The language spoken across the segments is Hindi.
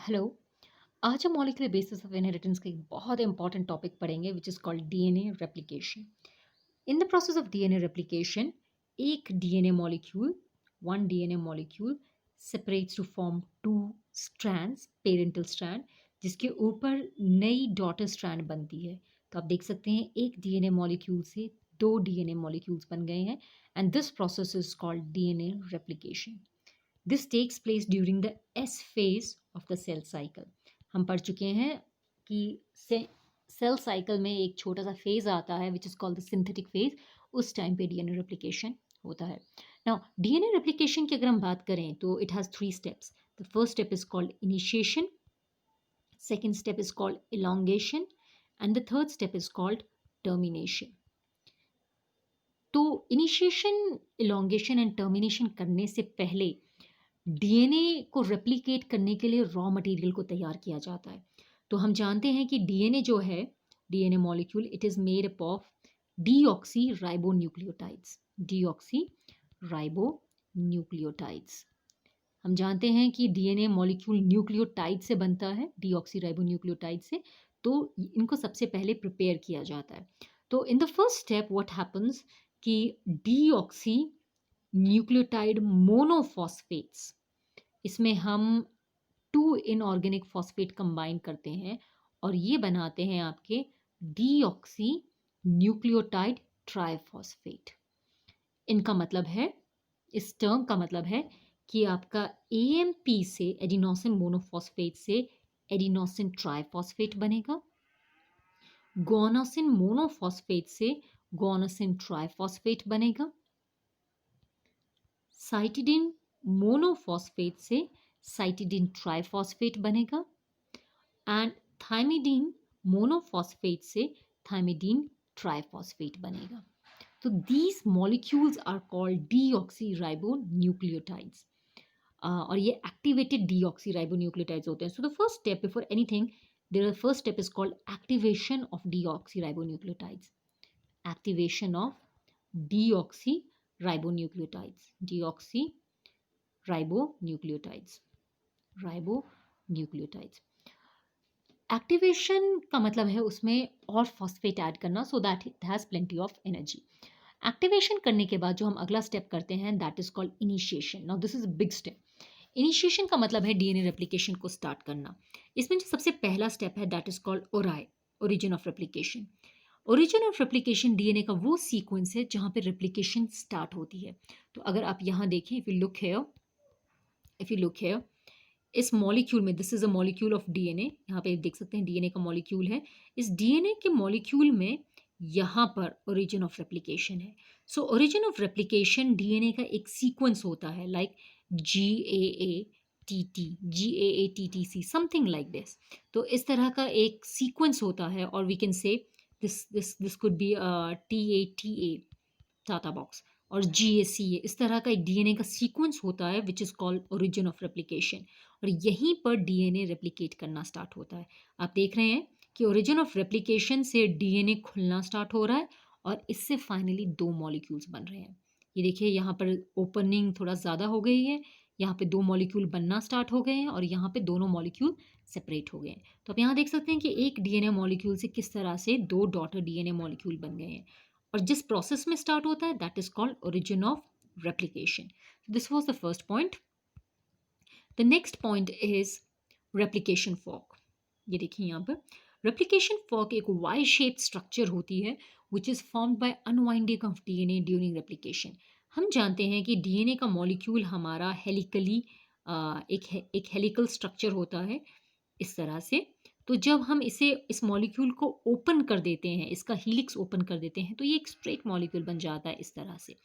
हेलो। आज हम मॉलिक्यूलर बेसिस ऑफ इनहेरिटेंस का एक बहुत इंपॉर्टेंट टॉपिक पढ़ेंगे which is called DNA replication. In the process of DNA replication एक DNA molecule one DNA molecule separates to form two strands parental strand जिसके ऊपर नई डॉटर स्ट्रैंड बनती है। तो आप देख सकते हैं एक डीएनए मॉलिक्यूल से दो डीएनए मॉलिक्यूल्स बन गए हैं and this process is called DNA replication. This takes place during the S phase of the cell cycle. हम पढ़ चुके हैं कि सेल साइकिल में एक छोटा सा फेज आता है which is called the synthetic phase. उस टाइम पे डीएनए रेप्लिकेशन होता है। नाउ डीएनए रेप्लिकेशन की अगर हम बात करें तो it has three steps. The first step is called initiation, second step is called elongation and the third step is called termination. तो इनिशिएशन, elongation एंड टर्मिनेशन करने से पहले डीएनए को रेप्लिकेट करने के लिए रॉ मटेरियल को तैयार किया जाता है। तो हम जानते हैं कि डीएनए जो है, DNA molecule it is made up of deoxy ribonucleotides. Deoxy ribonucleotides. हम जानते हैं कि डीएनए मॉलिक्यूल न्यूक्लियोटाइड से बनता है, डीऑक्सी राइबोन्यूक्लियोटाइड से। तो इनको सबसे पहले प्रिपेयर किया जाता है। तो in the first step what happens कि डीऑक्सी न्यूक्लियोटाइड मोनोफॉस्फेट्स, इसमें हम टू इनऑर्गेनिक फॉस्फेट कंबाइन करते हैं और ये बनाते हैं आपके डीऑक्सी न्यूक्लियोटाइड ट्राइफॉस्फेट। इनका मतलब है, इस टर्म का मतलब है कि आपका एएमपी से एडिनोसिन मोनोफॉस्फेट से एडिनोसिन ट्राइफॉस्फेट बनेगा, गुआनोसिन मोनोफॉस्फेट से गुआनोसिन ट्राइफॉस्फेट बनेगा, साइटिडिन मोनोफॉस्फेट से साइटिडिन ट्राइफॉस्फेट बनेगा एंड थाइमिडीन मोनोफॉस्फेट से थाइमिडीन ट्राइफॉस्फेट बनेगा। तो these molecules are called deoxyribonucleotides और ये एक्टिवेटेड डीऑक्सीराइबोन्यूक्लियोटाइड्स होते हैं। So the first step before anything, their first step is called activation of deoxyribonucleotides. Activation of deoxyribonucleotides, deoxyribonucleotides, ribonucleotides. एक्टिवेशन का मतलब है उसमें और फॉस्फेट ऐड करना सो that it has plenty of energy. Activation करने के बाद जो हम अगला स्टेप करते हैं that is called initiation. Now this is a big step. Initiation का मतलब है डीएनए रेप्लिकेशन को स्टार्ट करना। इसमें जो सबसे पहला स्टेप है that is called ori, origin of replication. Origin of replication DNA का वो सीक्वेंस है जहाँ पे रेप्लिकेशन स्टार्ट होती है। तो अगर आप यहाँ देखें, इफ यू लुक हेयर इस मॉलिक्यूल में, this is a molecule of DNA, यहाँ पे देख सकते हैं डीएनए का मॉलिक्यूल है। इस डीएनए के मॉलिक्यूल में यहाँ पर ओरिजिन ऑफ रेप्लिकेशन है। So origin of replication DNA का एक सीक्वेंस होता है like GAATT, something like this. तो इस तरह का एक सीक्वेंस होता है और we can say this could be TATA, TATA box, और GACA, इस तरह का एक डीएनए का सीक्वेंस होता है which is called origin of replication. और यहीं पर डीएनए रेप्लिकेट करना स्टार्ट होता है। आप देख रहे हैं कि ओरिजिन ऑफ रेप्लिकेशन से डीएनए खुलना स्टार्ट हो रहा है और इससे फाइनली दो मॉलिक्यूल्स बन रहे हैं। ये देखिए यहाँ पर ओपनिंग थोड़ा ज़्यादा हो गई है, यहाँ पे दो मॉलिक्यूल बनना स्टार्ट हो गए हैं और यहाँ पे दोनों मॉलिक्यूल सेपरेट हो गए हैं। तो आप यहाँ देख सकते हैं कि एक डीएनए मॉलिक्यूल से किस तरह से दो डॉटर डीएनए मॉलिक्यूल बन गए हैं और जिस प्रोसेस में स्टार्ट होता है that is called origin of replication. This was the first point. The next point is replication fork. ये देखिए यहाँ पर रेप्लिकेशन फॉर्क एक वाई शेप स्ट्रक्चर होती है which is formed by unwinding of DNA during replication. हम जानते हैं कि डीएनए का मॉलिक्यूल हमारा हेलिकली एक हेलिकल स्ट्रक्चर होता है इस तरह से। तो जब हम इस मॉलिक्यूल को ओपन कर देते हैं, इसका हीलिक्स ओपन कर देते हैं, तो ये एक स्ट्रेट मॉलिक्यूल बन जाता है इस तरह से।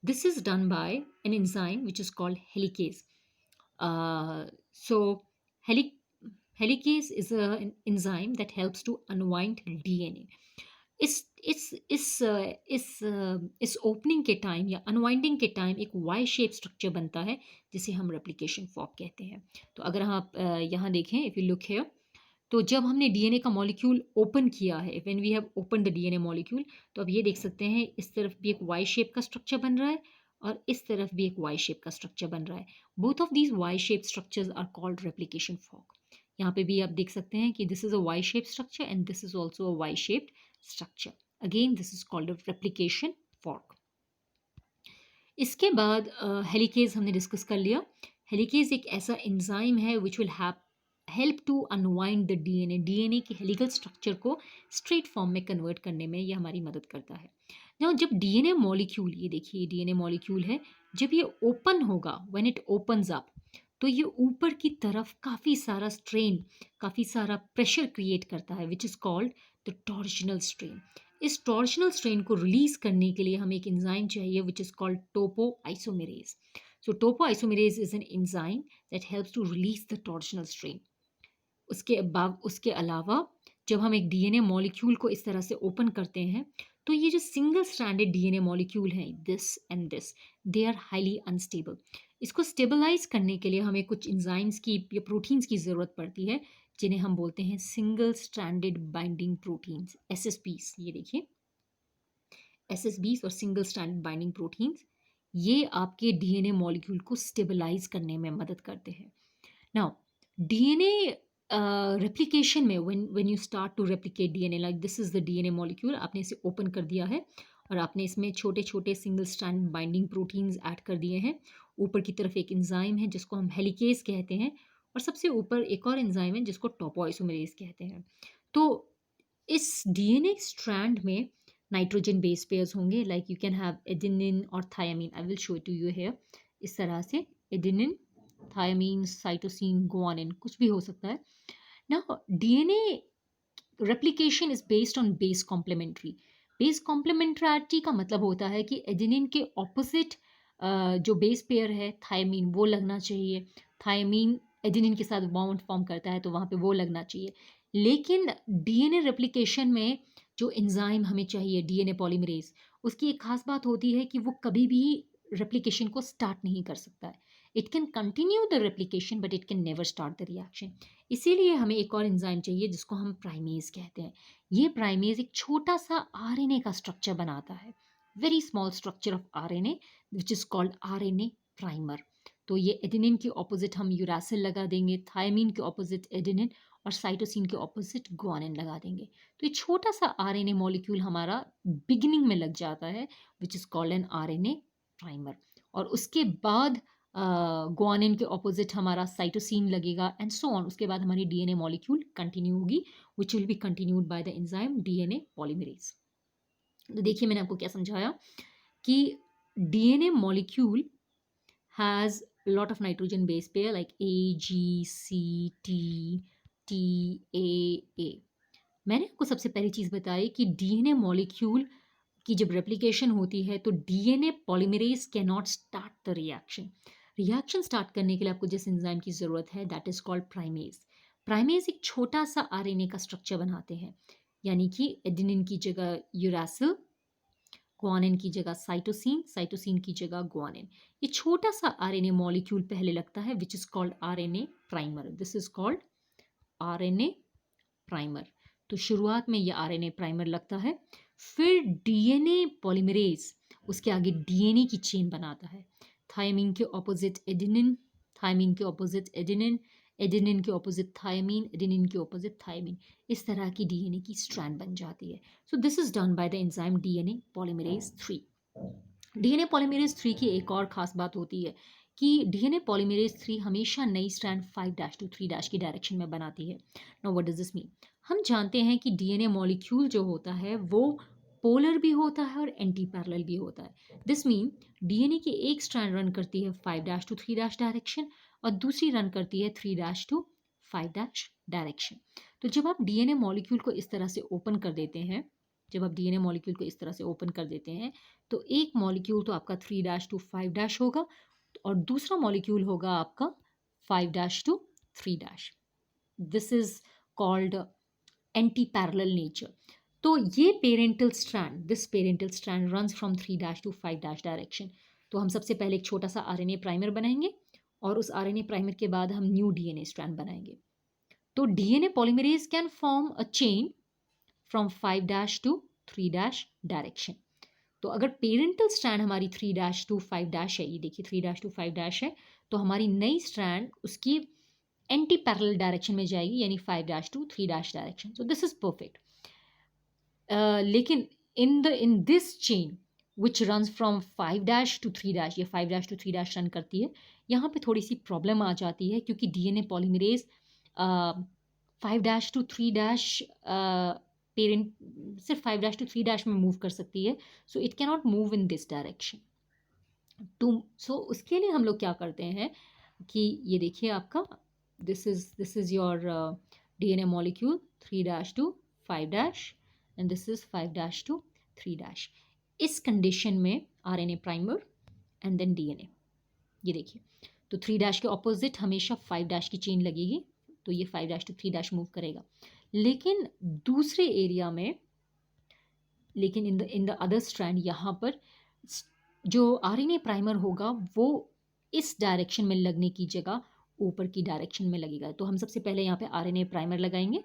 This is done by an enzyme which is called helicase. So helicase is an enzyme that helps to unwind DNA. इस इस ओपनिंग के टाइम या अनवाइंडिंग के टाइम एक वाई शेप स्ट्रक्चर बनता है जिसे हम रेप्लिकेशन फॉर्क कहते हैं। तो अगर आप यहाँ देखें, इफ यू लुक हियर, तो जब हमने डीएनए का मॉलिक्यूल ओपन किया है, when we have open the DNA molecule, तो अब ये देख सकते हैं इस तरफ भी एक वाई शेप का स्ट्रक्चर बन रहा है और इस तरफ भी एक वाई शेप का स्ट्रक्चर बन रहा है। Both of these Y shape structures are called replication fork. यहाँ पे भी आप देख सकते हैं कि this is a Y shape structure and this is also a Y shaped structure. Again this is called a replication fork. इसके बाद हेलिकेज हमने डिस्कस कर लिया. हेलिकेज एक ऐसा एंजाइम है which will help to unwind the DNA. DNA के हेलिकल स्ट्रक्चर को स्ट्रेट फॉर्म में कन्वर्ट करने में ये हमारी मदद करता है. जब डीएनए मॉलिक्यूल, ये देखिए डीएनए मॉलिक्यूल है, जब ये ओपन होगा, व्हेन इट ओपन्स अप, तो ये ऊपर की तरफ काफ़ी सारा स्ट्रेन, काफ़ी सारा प्रेशर क्रिएट करता है which is called the torsional strain. इस टॉर्शनल स्ट्रेन को रिलीज करने के लिए हमें एक एंजाइम चाहिए which is called topoisomerase. So topoisomerase is an enzyme that helps to release the torsional strain. उसके अलावा जब हम एक डीएनए मॉलिक्यूल को इस तरह से ओपन करते हैं, तो ये जो सिंगल स्ट्रैंडेड डीएनए मॉलिक्यूल हैं, this and this, they are highly unstable. इसको स्टेबलाइज करने के लिए हमें कुछ एंजाइम्स की या प्रोटीन्स की ज़रूरत पड़ती है, जिन्हें हम बोलते हैं सिंगल स्ट्रैंडेड बाइंडिंग प्रोटीन्स, एसएसपीस. ये देखिए एसएसबीस और सिंगल स्ट्रैंडेड बाइंडिंग प्रोटीन्स, ये आपके डीएनए मॉलिक्यूल को स्टेबलाइज करने में मदद करते हैं. नाउ डीएनए रेप्लिकेशन में when you start to replicate DNA, like this is the DNA molecule, आपने इसे ओपन कर दिया है और आपने इसमें छोटे छोटे single strand binding proteins add कर दिए हैं. ऊपर की तरफ एक एंजाइम है जिसको हम हेलिकेज कहते हैं, और सबसे ऊपर एक और एंजाइम है जिसको टोपोआइसोमेरेज कहते हैं. तो इस डीएनए स्ट्रैंड में नाइट्रोजन बेस पेयर्स होंगे, like you can have adenine और thymine. I will show to you here. इस तरह से एडेनिन, थायमीन, साइटोसिन, गुआनिन, कुछ भी हो सकता है. Now DNA replication is based on base complementary. Base complementarity का मतलब होता है कि एडेनिन के ऑपोजिट जो बेस पेयर है थायमीन, वो लगना चाहिए. थायमीन एडेनिन के साथ बॉन्ड फॉर्म करता है, तो वहाँ पे वो लगना चाहिए. लेकिन डीएनए रेप्लिकेशन में जो एंजाइम हमें चाहिए, डीएनए पॉलीमरेज, उसकी एक खास बात होती है कि वो कभी भी रेप्लिकेशन को स्टार्ट नहीं कर सकता है. It can continue the replication but it can never start the reaction. इसीलिए हमें एक और एंजाइम चाहिए जिसको हम प्राइमेज कहते हैं. ये प्राइमेज एक छोटा सा आरएनए का स्ट्रक्चर बनाता है, very small structure of RNA which is called RNA primer. तो ये एडेनिन के ऑपोजिट हम यूरासिल लगा देंगे, थायमीन के ऑपोजिट एडेनिन और साइटोसिन के ऑपोजिट गुआनिन लगा देंगे. तो ये छोटा सा आरएनए मॉलिक्यूल हमारा बिगिनिंग में लग जाता है विच is called an RNA primer. और उसके बाद गुआनिन के ऑपोजिट हमारा साइटोसिन लगेगा एंड सो ऑन. उसके बाद हमारी डीएनए मॉलिक्यूल कंटिन्यू होगी which will be continued by the enzyme DNA polymerase. तो देखिए मैंने आपको क्या समझाया कि DNA molecule has lot of nitrogen base pair like A, G, C, T, T, A. मैंने आपको सबसे पहली चीज़ बताई कि डीएनए मॉलिक्यूल की जब रेप्लिकेशन होती है तो DNA polymerase can not start the reaction. Reaction start करने के लिए आपको जिस एंजाइम की ज़रूरत है that is called primase. Primase एक छोटा सा आरएनए का स्ट्रक्चर बनाते हैं, यानी कि एडेनिन की जगह यूरासिल, गुआनिन की जगह साइटोसिन, साइटोसिन की जगह गुआनिन. ये छोटा सा आरएनए मॉलिक्यूल पहले लगता है which is called RNA primer. This is called RNA primer. तो शुरुआत में ये आरएनए प्राइमर लगता है, फिर डीएनए पॉलीमरेज उसके आगे डीएनए की चेन बनाता है. थायमीन के ऑपोजिट एडेनिन, थायमीन के ऑपोजिट एडेनिन, एडेनिन के ऑपोजिट थायमीन, एडेनिन के ऑपोजिट थायमीन. इस तरह की डीएनए की स्ट्रैंड बन जाती है. सो this is done by the enzyme DNA polymerase 3. DNA polymerase 3 की एक और खास बात होती है कि डीएनए पॉलीमरेज 3 हमेशा नई स्ट्रैंड 5' to 3' की डायरेक्शन में बनाती है. Now what does this mean? हम जानते हैं कि डीएनए मॉलिक्यूल जो होता है वो पोलर भी होता है और एंटी पैरेलल भी होता है. दिस मीन डीएनए की एक स्ट्रैंड रन करती है 5' to 3' डायरेक्शन और दूसरी रन करती है 3' to 5' डायरेक्शन. तो जब आप डीएनए मॉलिक्यूल को इस तरह से ओपन कर देते हैं, जब आप डीएनए मॉलिक्यूल को इस तरह से ओपन कर देते हैं, तो एक मॉलिक्यूल तो आपका 3' to 5' होगा और दूसरा मॉलिक्यूल होगा आपका 5' to 3'. This is called anti parallel nature. तो ये parental strand, this parental strand runs from 3' to 5' direction. तो हम सबसे पहले एक छोटा सा आरएनए प्राइमर बनाएंगे और उस आरएनए प्राइमर के बाद हम न्यू डीएनए स्ट्रैंड बनाएंगे. तो DNA polymerase can form a chain from 5' to 3' direction. तो अगर पेरेंटल स्ट्रैंड हमारी 3' to 5' है, ये देखिए 3' to 5' है, तो हमारी नई स्ट्रैंड उसकी एंटी पैरेलल डायरेक्शन में जाएगी, यानी 5' to 3' direction. So this is perfect. लेकिन in this chain which runs from 5' to 3', ये 5' to 3' रन करती है. यहाँ पे थोड़ी सी प्रॉब्लम आ जाती है क्योंकि डीएनए पॉलीमरेज 5' to 3' पेरेंट सिर्फ 5' to 3' में मूव कर सकती है. So it cannot move in this direction. So उसके लिए हम लोग क्या करते हैं कि ये देखिए आपका this is your DNA molecule 3' to 5' and this is 5' to 3'. इस कंडीशन में RNA primer and then DNA. ये देखिए, तो 3' के ऑपोजिट हमेशा 5' की चेन लगेगी, तो ये 5' to 3' मूव करेगा. लेकिन दूसरे एरिया में, लेकिन इन द अदर स्ट्रैंड यहाँ पर जो आरएनए प्राइमर होगा वो इस डायरेक्शन में लगने की जगह ऊपर की डायरेक्शन में लगेगा. तो हम सबसे पहले यहाँ पे आरएनए प्राइमर लगाएंगे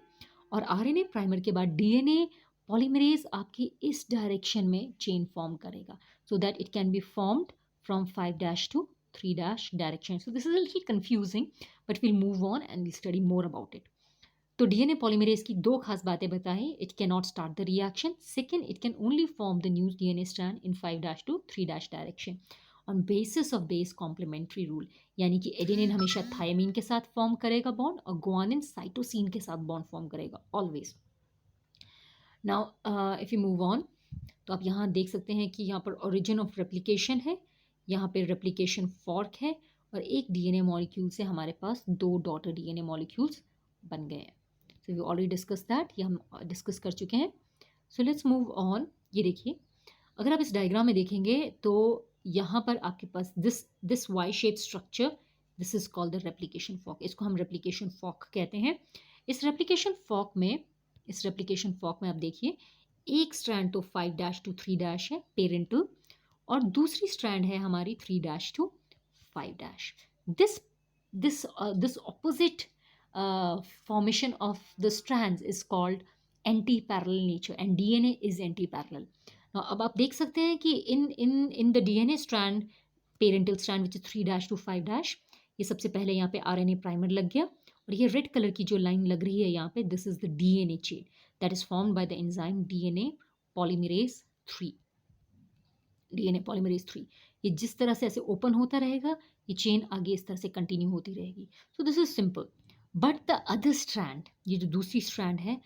और आरएनए प्राइमर के बाद डीएनए पॉलीमरेज आपकी इस डायरेक्शन में चेन फॉर्म करेगा, so that it can be formed from 5' to 3' direction. So this is a little confusing, but will move on and will study more about it. तो डीएनए पॉलीमरेज की दो खास बातें बताई. It can not start the reaction. Second, it can only form the new DNA strand in 5' to 3' direction on basis of base complementary rule. यानी कि एडेनिन हमेशा थायमीन के साथ फॉर्म करेगा बॉन्ड और गुआनिन साइटोसिन के साथ बॉन्ड फॉर्म करेगा always. Now if you move on, तो आप यहाँ देख सकते हैं कि यहाँ पर ओरिजिन ऑफ रेप्लिकेशन है, यहाँ पे रेप्लिकेशन फॉर्क है और एक डीएनए मॉलिक्यूल से हमारे पास दो डॉटर डीएनए मॉलिक्यूल्स बन गए हैं. So we already discuss that, ये हम डिस्कस कर चुके हैं. So let's move on. ये देखिए, अगर आप इस डायग्राम में देखेंगे तो यहाँ पर आपके पास this Y shape structure, this is called the replication fork. इसको हम रेप्लिकेशन फॉर्क कहते हैं. इस रेप्लिकेशन फॉर्क में आप देखिए, एक स्ट्रैंड तो 5' to 3' है पेरेंटल, और दूसरी स्ट्रैंड है हमारी 3' to 5'. This opposite formation of the strands is called anti-parallel nature and DNA is anti-parallel. Now अब आप देख सकते हैं कि in the DNA strand, parental strand which is 3' to 5', ये सबसे पहले यहाँ पे RNA प्राइमर लग गया और ये रेड कलर की जो लाइन लग रही है यहाँ पे, this is the DNA chain that is formed by the enzyme DNA polymerase 3. DNA polymerase 3 ये जिस तरह से ऐसे ओपन होता रहेगा, ये चेन आगे इस तरह से कंटिन्यू होती रहेगी. सो this is simple. But the other strand, ये जो दूसरी स्ट्रैंड है,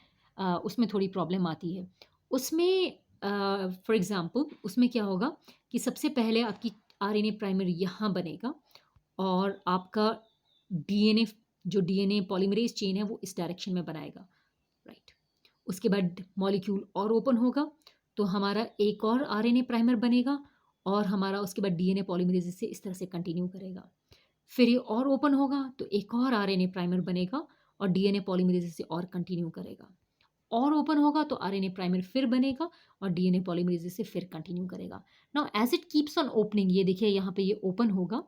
उसमें थोड़ी प्रॉब्लम आती है. उसमें फॉर एग्जांपल उसमें क्या होगा कि सबसे पहले आपकी आरएनए प्राइमर यहाँ बनेगा और आपका डीएनए, जो डीएनए पॉलीमरेज चेन है वो इस डायरेक्शन में बनाएगा, राइट. उसके बाद मॉलिक्यूल और ओपन होगा तो हमारा एक और आरएनए प्राइमर बनेगा और हमारा उसके बाद डीएनए पॉलीमरेज से इस तरह से कंटिन्यू करेगा. फिर ये और ओपन होगा तो एक और आरएनए प्राइमर बनेगा और डीएनए पॉलीमरेज से और कंटिन्यू करेगा. और ओपन होगा तो आरएनए प्राइमर फिर बनेगा और डीएनए पॉलीमरेज से फिर कंटिन्यू करेगा. Now as it keeps on opening, ये देखिए यहाँ पे ये ओपन होगा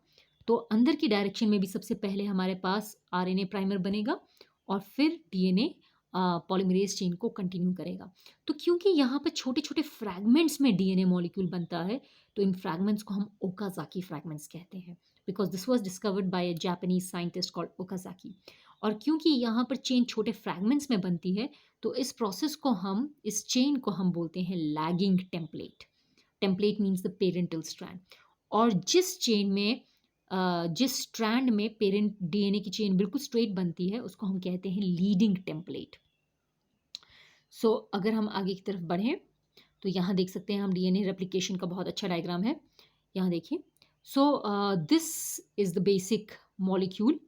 तो अंदर की डायरेक्शन में भी सबसे पहले हमारे पास आरएनए प्राइमर बनेगा और फिर डीएनए पॉलीमरेज चेन को कंटिन्यू करेगा. तो क्योंकि यहाँ पर छोटे छोटे फ्रैगमेंट्स में डीएनए मॉलिक्यूल बनता है तो इन फ्रैगमेंट्स को हम ओकाजाकी फ्रैगमेंट्स कहते हैं, because this was discovered by a Japanese scientist called Okazaki. और क्योंकि यहाँ पर चेन छोटे फ्रैगमेंट्स में बनती है तो इस प्रोसेस को हम, इस चेन को हम बोलते हैं lagging template. Template means the parental strand. और जिस चेन में जिस स्ट्रैंड में पेरेंट डीएनए की चेन बिल्कुल स्ट्रेट बनती है उसको हम कहते हैं लीडिंग टेम्पलेट. सो अगर हम आगे की तरफ बढ़ें तो यहाँ देख सकते हैं हम डीएनए रेप्लिकेशन का बहुत अच्छा डायग्राम है. यहाँ देखिए, सो this is the basic molecule.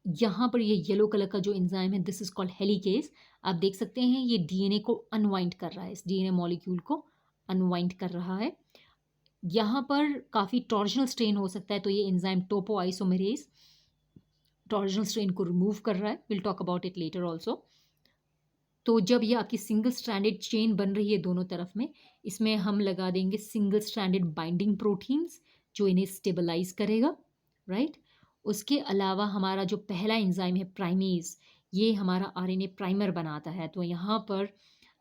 यहाँ पर ये येलो कलर का जो एंजाइम है, दिस इज कॉल्ड हेलिकेज. आप देख सकते हैं ये डीएनए को अनवाइंड कर रहा है, इस डीएनए मॉलिक्यूल को अनवाइंड कर रहा है. यहाँ पर काफ़ी टॉर्जनल स्ट्रेन हो सकता है तो ये एंजाइम टोपोआइसोमेरेज टॉर्जनल स्ट्रेन को रिमूव कर रहा है. Will talk about it later also. तो जब ये आपकी सिंगल स्ट्रैंडेड चेन बन रही है दोनों तरफ में, इसमें हम लगा देंगे सिंगल स्ट्रैंडेड बाइंडिंग प्रोटीन्स जो इन्हें स्टेबलाइज करेगा, राइट. उसके अलावा हमारा जो पहला एंजाइम है प्राइमेज, ये हमारा आरएनए प्राइमर बनाता है. तो यहाँ पर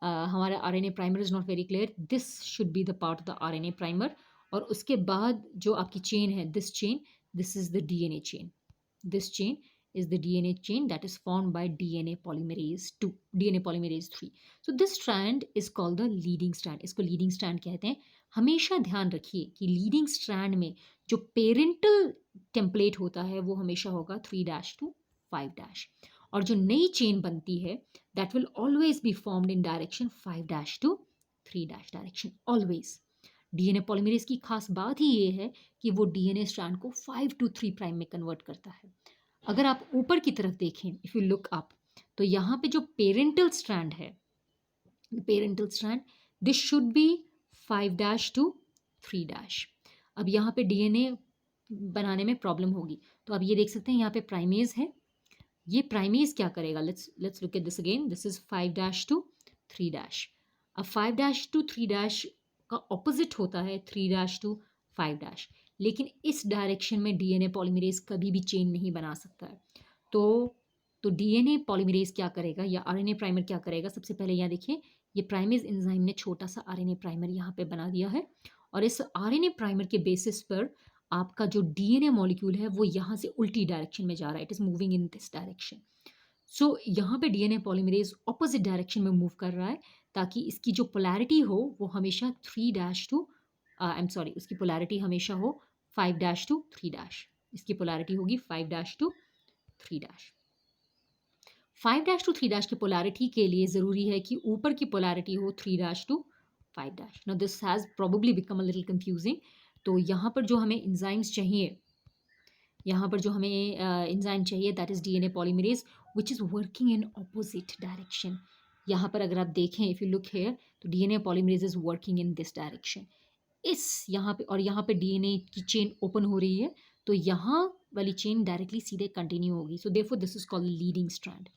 हमारा RNA primer is not very clear, this should be the part of the RNA primer. और उसके बाद जो आपकी चेन है, this is the DNA chain. This chain is the DNA chain that is formed by DNA polymerase 2, DNA polymerase 3. So this strand is called the leading strand. इसको leading strand कहते हैं. हमेशा ध्यान रखिए कि leading strand में जो पेरेंटल टेम्पलेट होता है वो हमेशा होगा 3' to 5', और जो नई चेन बनती है that will always be formed in direction 5' to 3' direction always. DNA polymerase की खास बात ही ये है कि वो डीएनए स्ट्रैंड को 5 to 3 प्राइम में कन्वर्ट करता है. अगर आप ऊपर की तरफ देखें, इफ यू लुक अप, तो यहाँ पे जो पेरेंटल स्ट्रैंड है, parental strand, this should be 5' to 3'. अब यहाँ पे डीएनए बनाने में प्रॉब्लम होगी. तो आप ये देख सकते हैं यहाँ पे प्राइमेज है. ये प्राइमेज क्या करेगा, let's look at this again. This is 5' to 3'. अब 5' to 3' का ऑपोजिट होता है 3' to 5'. लेकिन इस डायरेक्शन में डीएनए पॉलीमरेज कभी भी चेन नहीं बना सकता है. तो डीएनए पॉलीमरेज क्या करेगा या आरएनए प्राइमर क्या करेगा, सबसे पहले यहाँ देखिए, ये प्राइमेज एंजाइम ने छोटा सा आरएनए प्राइमर यहाँ पे बना दिया है, और इस आरएनए प्राइमर के बेसिस पर आपका जो डीएनए मॉलिक्यूल है वो यहाँ से उल्टी डायरेक्शन में जा रहा है. It is moving in this direction. So यहाँ पे डीएनए पॉलीमरेज ऑपोजिट डायरेक्शन में मूव कर रहा है, ताकि इसकी जो पोलैरिटी हो वो हमेशा 3' to उसकी पोलैरिटी हमेशा हो 5' to 3'. इसकी पोलैरिटी होगी 5' to 3'. 5' to 3' की पोलैरिटी के लिए ज़रूरी है कि ऊपर की पोलैरिटी हो 3' to 5'. Now this has probably become a little confusing. तो यहाँ पर जो हमें एंजाइम्स चाहिए, that is DNA polymerase which is working in opposite direction. यहाँ पर अगर आप देखें, इफ़ यू लुक हेयर, तो DNA polymerase is working in this direction. यहाँ पे डीएनए की चेन ओपन हो रही है, तो यहाँ वाली चेन डायरेक्टली सीधे कंटिन्यू होगी. So therefore this is called leading strand.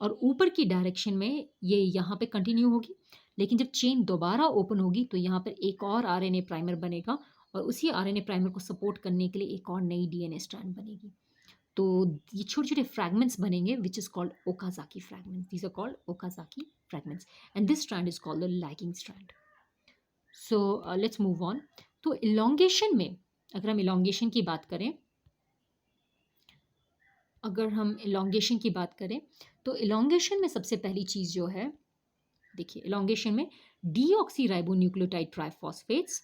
और ऊपर की डायरेक्शन में ये यहाँ पे कंटिन्यू होगी, लेकिन जब चेन दोबारा ओपन होगी तो यहाँ पर एक और आरएनए प्राइमर बनेगा, और उसी आरएनए प्राइमर को सपोर्ट करने के लिए एक और नई डीएनए स्ट्रैंड बनेगी. तो ये छोटे छोटे फ्रैगमेंट्स बनेंगे which is called Okazaki fragments. These are called Okazaki fragments, and this strand is called the lagging strand. So let's move on. तो इलॉन्गेशन में, अगर हम इलॉन्गेशन की बात करें, तो इलॉन्गेशन में सबसे पहली चीज़ जो है, देखिए, इलॉन्गेशन में डीऑक्सीराइबोन्यूक्लियोटाइड ट्राइफॉस्फेट्स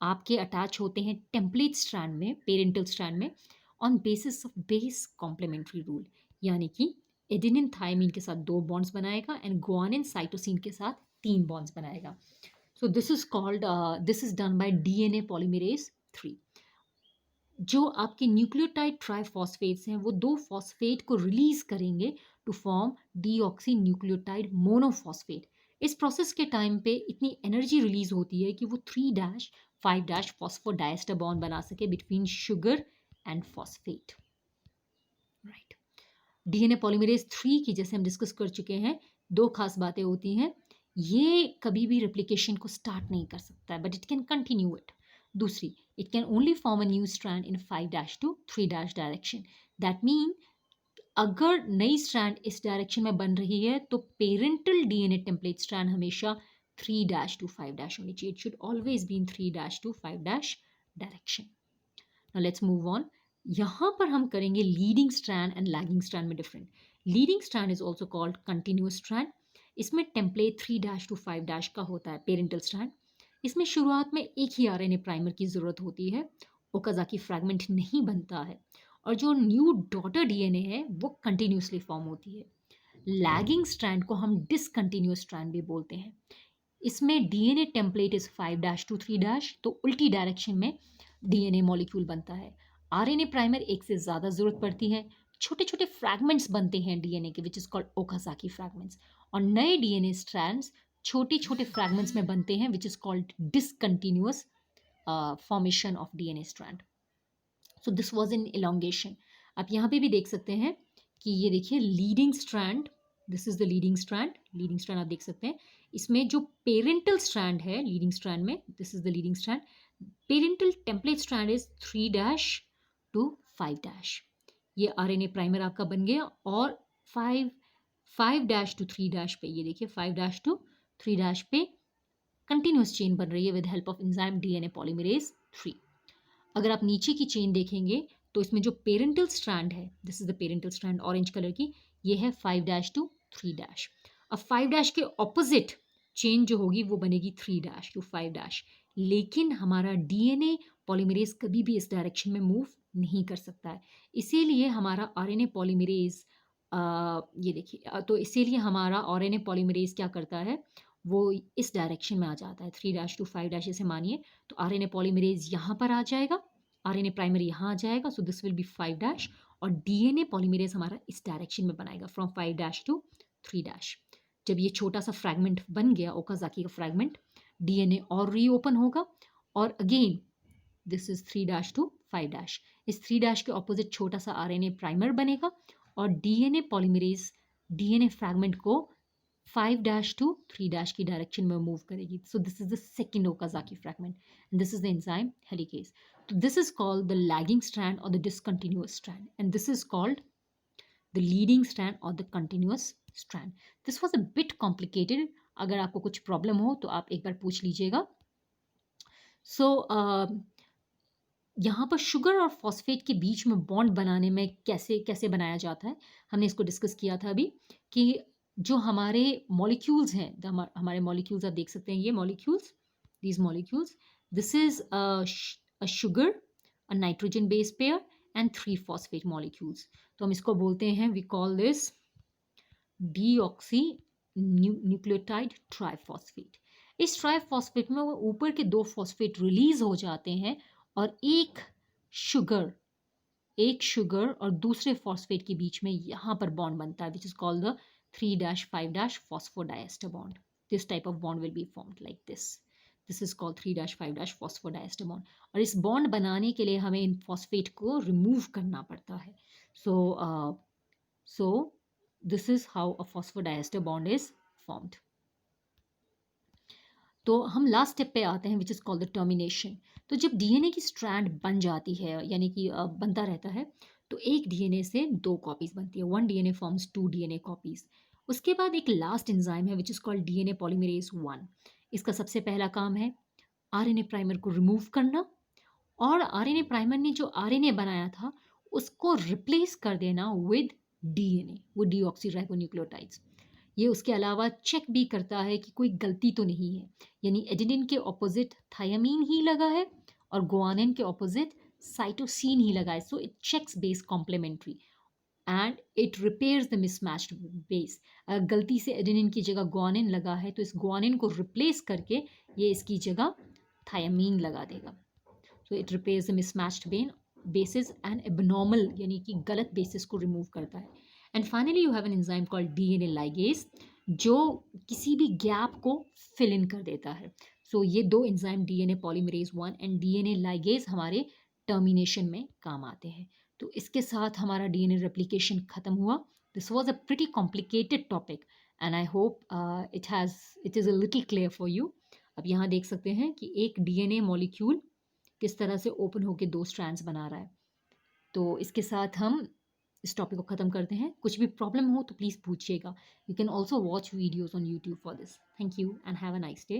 आपके अटैच होते हैं टेम्पलेट स्ट्रैंड में, पेरेंटल स्ट्रैंड में, on basis of base complementary rule. यानी कि एडेनिन थायमिन के साथ 2 बॉन्ड्स बनाएगा एंड गुआनिन साइटोसिन के साथ 3 बॉन्ड्स बनाएगा. सो this is done by DNA polymerase 3. जो आपके न्यूक्लियोटाइड ट्राइफॉस्फेट्स हैं वो 2 फॉस्फेट को रिलीज करेंगे to form deoxy nucleotide monophosphate. इस प्रोसेस के टाइम पे इतनी एनर्जी रिलीज होती है कि वो 3' 5' फॉस्फोडाइस्टर बॉन्ड बना सके between sugar and phosphate. Right. DNA polymerase 3 की, जैसे हम डिस्कस कर चुके हैं, 2 खास बातें होती हैं. ये कभी भी रेप्लिकेशन को स्टार्ट नहीं कर सकता है, but it can continue it. दूसरी, it can only form a new strand in 5' to 3' direction. That mean अगर नई स्ट्रैंड इस डायरेक्शन में बन रही है तो पेरेंटल डीएनए टेम्पलेट स्ट्रैंड हमेशा 3' to 5' होनी चाहिए. It should always be in 3' to 5' direction. Now let's move on. यहाँ पर हम करेंगे leading strand and lagging strand में different. Leading strand is also called continuous strand. इसमें टेम्पलेट 3' to 5' का होता है पेरेंटल स्ट्रैंड. इसमें शुरुआत में एक ही आरएनए प्राइमर की ज़रूरत होती है, ओकाजाकी फ्रैगमेंट नहीं बनता है, और जो न्यू डॉटर डीएनए है वो कंटिन्यूसली फॉर्म होती है. लैगिंग स्ट्रैंड को हम डिसकंटिन्यूअस स्ट्रैंड भी बोलते हैं. इसमें डीएनए टेम्पलेट इज 5' to 3', तो उल्टी डायरेक्शन में डीएनए मॉलिक्यूल बनता है. आरएनए प्राइमर एक से ज़्यादा ज़रूरत पड़ती है, छोटे छोटे फ्रैगमेंट्स बनते हैं डीएनए के विच इज़ कॉल्ड ओकाजाकी फ्रैगमेंट्स, और नए डीएनए स्ट्रैंड्स छोटे छोटे फ्रैगमेंट्स में बनते हैं विच is called discontinuous formation of DNA strand. So this was in elongation. आप यहाँ पे भी देख सकते हैं कि ये देखिए leading strand, this is the leading strand आप देख सकते हैं. इसमें जो पेरेंटल स्ट्रैंड है लीडिंग स्ट्रैंड में, this is the leading strand. Parental template strand is 3' to 5'. ये आरएनए प्राइमर आपका बन गया, और 5' to 3' पे, ये देखिए 5' to 3' पे कंटिन्यूस चेन बन रही है with help of enzyme DNA polymerase 3. अगर आप नीचे की चेन देखेंगे तो इसमें जो पेरेंटल स्ट्रैंड है, this is the parental strand orange colour की, ये है 5' टू 3'। अब 5' के ऑपोजिट चेन जो होगी वो बनेगी 3' टू 5'। लेकिन हमारा डीएनए पॉलीमरेज कभी भी इस डायरेक्शन में मूव नहीं कर सकता है। इसीलिए हमारा आरएनए पॉलीमरेज, ये देखिए, तो इसीलिए हमारा आरएनए पॉलीमरेज क्या करता है, वो इस डायरेक्शन में आ जाता है 3' टू 5' ऐसे मानिए। तो आरएनए पॉलीमरेज यहाँ पर आ जाएगा, आरएनए प्राइमर यहाँ आ जाएगा, सो दिस विल बी 5' और डीएनए पॉलीमरेज हमारा इस डायरेक्शन में बनाएगा फ्रॉम 5' टू 3'। जब ये छोटा सा फ्रैगमेंट बन गया, ओकाजाकी का फ्रैगमेंट, डीएनए और रीओपन होगा और अगेन दिस इज 3' टू 5'। इस 3' के ऑपोजिट छोटा सा आरएनए प्राइमर बनेगा और डीएनए पॉलीमरेज डीएनए फ्रैगमेंट को 5' टू 3' की डायरेक्शन में मूव करेगी। So this is the second Okazaki fragment and this is the enzyme helicase. तो this is called the lagging strand और the discontinuous strand and this is called the leading strand और the continuous strand. This was a bit complicated, अगर आपको कुछ प्रॉब्लम हो तो आप एक बार पूछ लीजिएगा। सो यहाँ पर शुगर और फॉस्फेट के बीच में बॉन्ड बनाने में कैसे कैसे बनाया जाता है, हमने इसको डिस्कस किया था अभी, कि जो हमारे मॉलिक्यूल्स हैं, हमारे मॉलिक्यूल्स आप देख सकते हैं, ये molecules, these molecules, this is a sugar, a nitrogen base pair and 3 phosphate molecules. तो हम इसको बोलते हैं, we call this deoxy nucleotide triphosphate. इस ट्राइफॉस्फेट में वो ऊपर के 2 फॉस्फेट रिलीज हो जाते हैं और एक शुगर और दूसरे फॉस्फेट के बीच में यहाँ पर बॉन्ड बनता है, विच is called the 3'5' phosphodiester bond. This type of bond will be formed like this. This is called 3'5' phosphodiester bond. और इस बॉन्ड बनाने के लिए हमें इन फॉस्फेट को रिमूव करना पड़ता है। So this is how a phosphodiester bond is formed. तो हम लास्ट स्टेप पे आते हैं, विच इज़ कॉल्ड द टर्मिनेशन। तो जब डीएनए की स्ट्रैंड बन जाती है, यानी कि बनता रहता है, तो एक डीएनए से 2 कॉपीज बनती है, 1 डीएनए फॉर्म्स 2 डीएनए कॉपीज। उसके बाद एक लास्ट एंजाइम है which is called DNA polymerase 1। इसका सबसे पहला काम है आरएनए प्राइमर को रिमूव करना और आरएनए प्राइमर ने जो आरएनए बनाया था उसको रिप्लेस कर देना विद डीएनए, वो डीऑक्सीराइबोन्यूक्लियोटाइड्स। ये उसके अलावा चेक भी करता है कि कोई गलती तो नहीं है, यानी एडेनिन के ऑपोजिट थायमीन ही लगा है और गुआनिन के ऑपोजिट साइटोसिन ही लगा है। So it checks base complementary and it repairs the mismatched base. अगर गलती से एडेनिन की जगह गुआनिन लगा है तो इस गुआनिन को रिप्लेस करके ये इसकी जगह थायमीन लगा देगा। So it repairs the mismatched basis and abnormal, यानी कि गलत बेसिस को रिमूव करता है। And finally you have an enzyme called DNA ligase, जो किसी भी गैप को फिल इन कर देता है। सो ये 2 enzyme DNA polymerase 1 and DNA ligase हमारे टर्मिनेशन में काम आते हैं। तो इसके साथ हमारा डीएनए रेप्लिकेशन खत्म हुआ। This was a pretty complicated topic and I hope it is a little clear for you. अब यहाँ देख सकते हैं कि एक डीएनए मॉलिक्यूल किस तरह से ओपन होकर 2 स्ट्रैंड्स बना रहा है। तो इसके साथ हम इस टॉपिक को ख़त्म करते हैं। कुछ भी प्रॉब्लम हो तो प्लीज़ पूछिएगा। You can also watch videos on YouTube for this. Thank you and have a nice day.